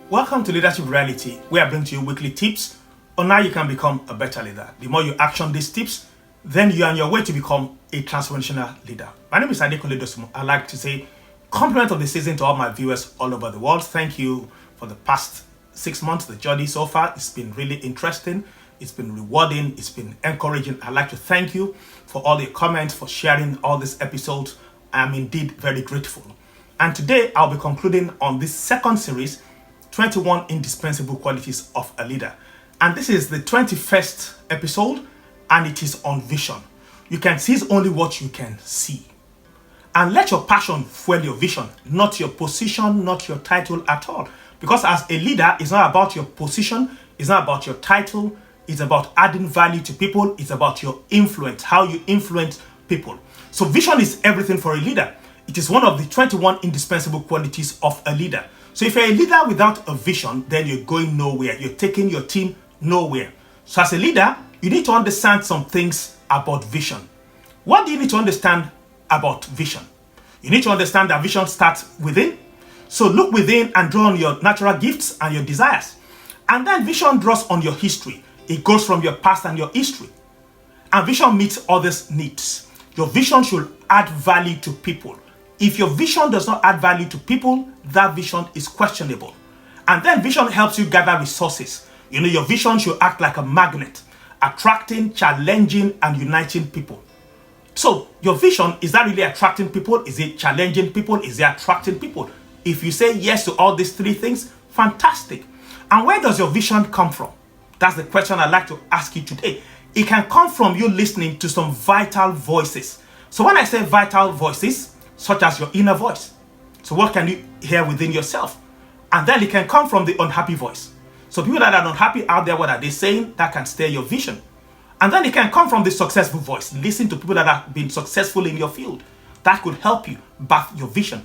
Welcome to Leadership Reality, where I bring to you weekly tips on how you can become a better leader. The more you action these tips, then you are on your way to become a transformational leader. My name is Adekunle Dosunmu. I'd like to say compliment of the season to all my viewers all over the world. Thank you for the past 6 months. The journey so far, it's been really interesting. It's been rewarding. It's been encouraging. I'd like to thank you for all your comments, for sharing all these episodes. I'm indeed very grateful. And today I'll be concluding on this second series, 21 Indispensable Qualities of a Leader. And this is the 21st episode, and it is on vision. You can seize only what you can see. And let your passion fuel your vision, not your position, not your title at all. Because as a leader, it's not about your position, it's not about your title, it's about adding value to people, it's about your influence, how you influence people. So vision is everything for a leader. It is one of the 21 indispensable qualities of a leader. So if you're a leader without a vision, then you're going nowhere. You're taking your team nowhere. So as a leader, you need to understand some things about vision. What do you need to understand about vision? You need to understand that vision starts within. So look within and draw on your natural gifts and your desires. And then vision draws on your history. It goes from your past and your history. And vision meets others' needs. Your vision should add value to people. If your vision does not add value to people, that vision is questionable. And then vision helps you gather resources. Your vision should act like a magnet, attracting, challenging, and uniting people. So your vision, is that really attracting people? Is it challenging people? Is it attracting people? If you say yes to all these three things, fantastic. And where does your vision come from? That's the question I'd like to ask you today. It can come from you listening to some vital voices. So when I say vital voices, such as your inner voice. So what can you hear within yourself? And then it can come from the unhappy voice. So people that are unhappy out there, what are they saying? That can steer your vision. And then it can come from the successful voice. Listen to people that have been successful in your field. That could help you birth your vision.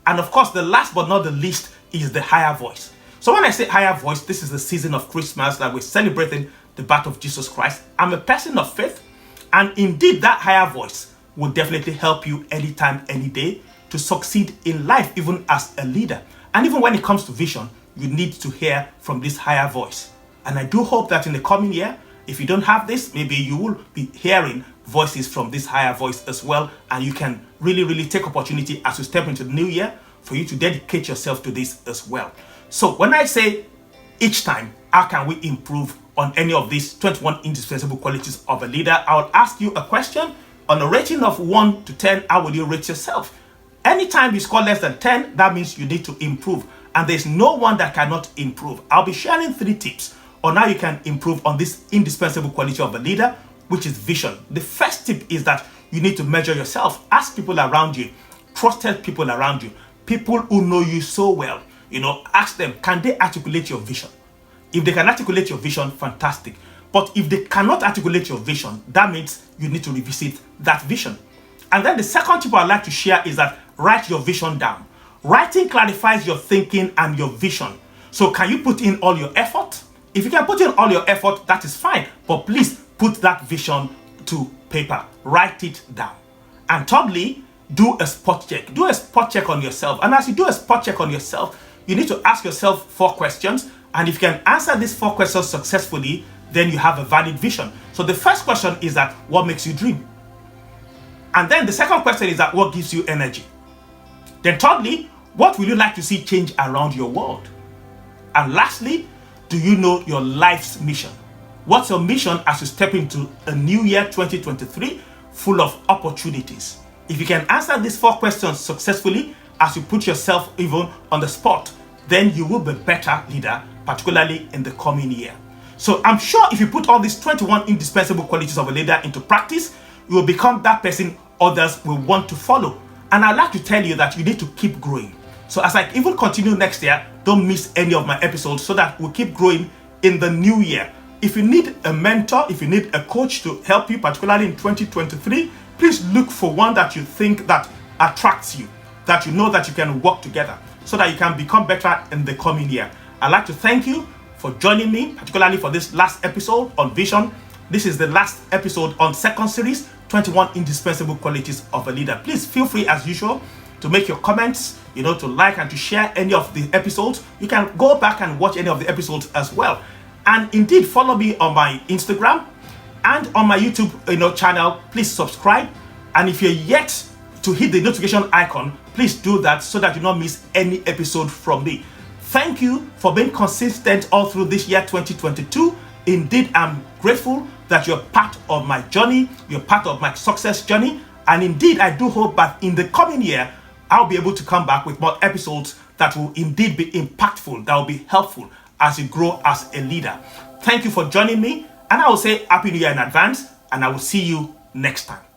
And of course, the last but not the least is the higher voice. So when I say higher voice, this is the season of Christmas that we're celebrating the birth of Jesus Christ. I'm a person of faith, and indeed that higher voice will definitely help you anytime, any day to succeed in life, even as a leader. And even when it comes to vision, you need to hear from this higher voice. And I do hope that in the coming year, if you don't have this, maybe you will be hearing voices from this higher voice as well. And you can really take opportunity as you step into the new year for you to dedicate yourself to this as well. So when I say each time, how can we improve on any of these 21 indispensable qualities of a leader? I'll ask you a question. On a rating of 1 to 10, how will you rate yourself? Anytime you score less than 10, that means you need to improve. And there's no one that cannot improve. I'll be sharing 3 tips on how you can improve on this indispensable quality of a leader, which is vision. The first tip is that you need to measure yourself. Ask people around you, trusted people around you, people who know you so well. Ask them, can they articulate your vision? If they can articulate your vision, fantastic. But if they cannot articulate your vision, that means you need to revisit that vision. And then the second tip I'd like to share is that write your vision down. Writing clarifies your thinking and your vision. So can you put in all your effort? If you can put in all your effort, that is fine. But please put that vision to paper. Write it down. And thirdly, do a spot check. Do a spot check on yourself. And as you do a spot check on yourself, you need to ask yourself 4 questions. And if you can answer these 4 questions successfully, then you have a valid vision. So the first question is that, what makes you dream? And then the second question is that, what gives you energy? Then thirdly, what will you like to see change around your world? And lastly, do you know your life's mission? What's your mission as you step into a new year 2023 full of opportunities? If you can answer these 4 questions successfully as you put yourself even on the spot, then you will be a better leader, particularly in the coming year. So I'm sure if you put all these 21 indispensable qualities of a leader into practice, you will become that person others will want to follow. And I'd like to tell you that you need to keep growing. So as I even continue next year, don't miss any of my episodes so that we keep growing in the new year. If you need a mentor, if you need a coach to help you, particularly in 2023, please look for one that you think that attracts you, that you know that you can work together so that you can become better in the coming year. I'd like to thank you for joining me, particularly for this last episode on vision. This is the last episode on second series, 21 indispensable qualities of a leader. Please feel free as usual to make your comments, to like and to share any of the episodes. You can go back and watch any of the episodes as well. And indeed, follow me on my Instagram and on my YouTube channel. Please subscribe. And if you're yet to hit the notification icon, please do that so that you don't miss any episode from me. Thank you for being consistent all through this year 2022. Indeed, I'm grateful that you're part of my journey, you're part of my success journey. And indeed, I do hope that in the coming year, I'll be able to come back with more episodes that will indeed be impactful, that will be helpful as you grow as a leader. Thank you for joining me, and I will say Happy New Year in advance, and I will see you next time.